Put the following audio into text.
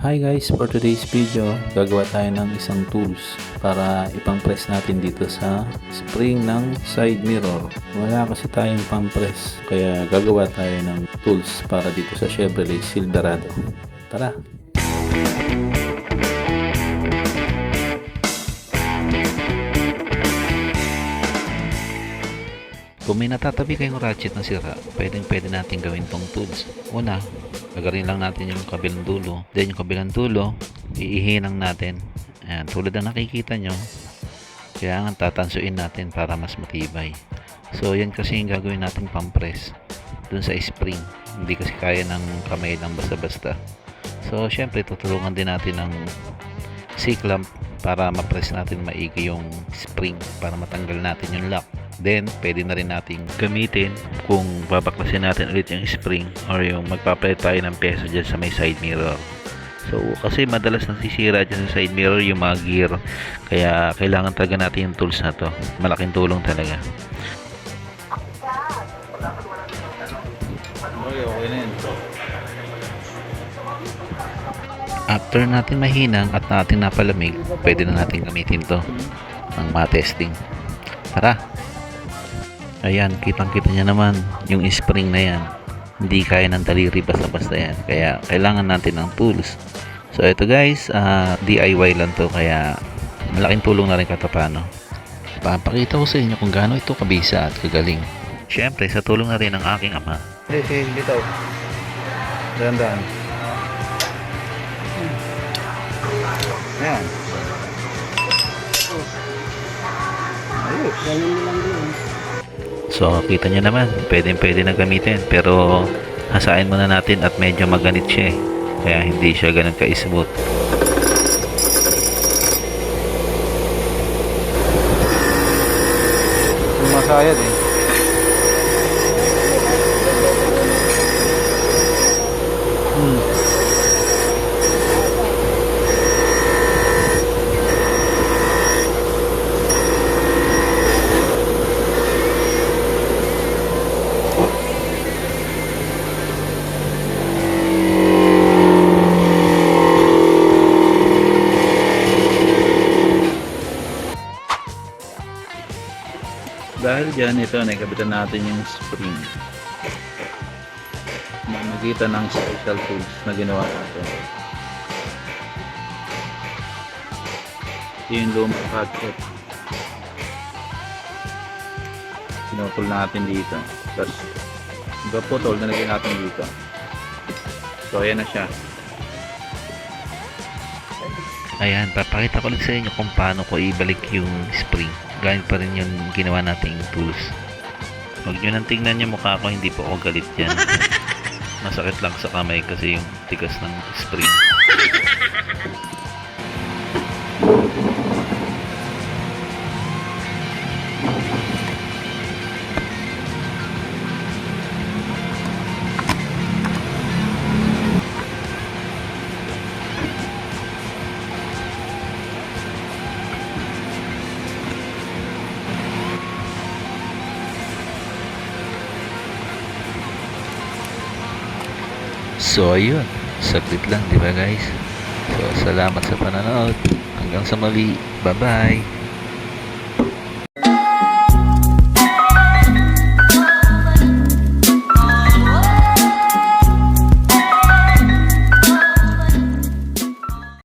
Hi guys, for today's video, gagawa tayo ng isang tools para ipang-press natin dito sa spring ng side mirror. Wala kasi tayong pang-press, kaya gagawa tayo ng tools para dito sa Chevrolet Silverado. Tara! Kung may natatabi kayong ratchet na sira, pwede natin gawin tong tools. Una, lagarin lang natin yung kabilang dulo. Then yung kabilang dulo, iihinang natin. Ayan, tulad na nakikita nyo, kailangan tatansuin natin para mas matibay. So yan kasi yung gagawin natin pang-press dun sa spring. Hindi kasi kaya ng kamay lang basta-basta. So syempre tutulungan din natin ng C-clamp para ma-press natin maigi yung spring para matanggal natin yung lock. Then pwede na rin nating gamitin kung babaklasin natin ulit yung spring or yung magpapalit tayo ng peso dyan sa may side mirror. So kasi madalas nasisira dyan sa side mirror yung mga gear, kaya kailangan talaga natin yung tools na to. Malaking tulong talaga. Okay na yun. After natin mahinang at natin napalamig, pwede na natin gamitin to ng ma-testing. Tara! Ayan, kitang-kita niya naman yung spring na yan. Hindi kaya ng daliri basta-basta yan. Kaya kailangan natin ng tools. So ito guys, DIY lang to, kaya malaking tulong na rin kahit paano. Papakita ko sa inyo kung gaano ito kabisa at kagaling. Siyempre, sa tulong na rin ng aking ama. Hindi, dito. Dahan-dahan. Ayan. Ayos. So kita nyo naman, pwede na gamitin, pero hasain muna natin at medyo maganit siya kaya hindi siya ganun ka-smooth. Masayad eh. Dahil dyan, ito, nakabitan natin yung spring. Mamagita ng special tools na ginawa natin. Ito yung lumang ratchet. Pinutol natin dito. Tapos, putol na lagyan natin dito. So, ayan na siya. Ayan, papakita ko ulit sa inyo kung paano ko ibalik yung spring. Gamit pa rin yung ginawa nating tools. Huwag nyo nang tingnan yung mukha ko, hindi po ako galit yan. Masakit lang sa kamay kasi yung tigas ng spring. So ayun, saglit lang, di ba guys? So salamat sa panonood. Hanggang sa muli. Bye bye.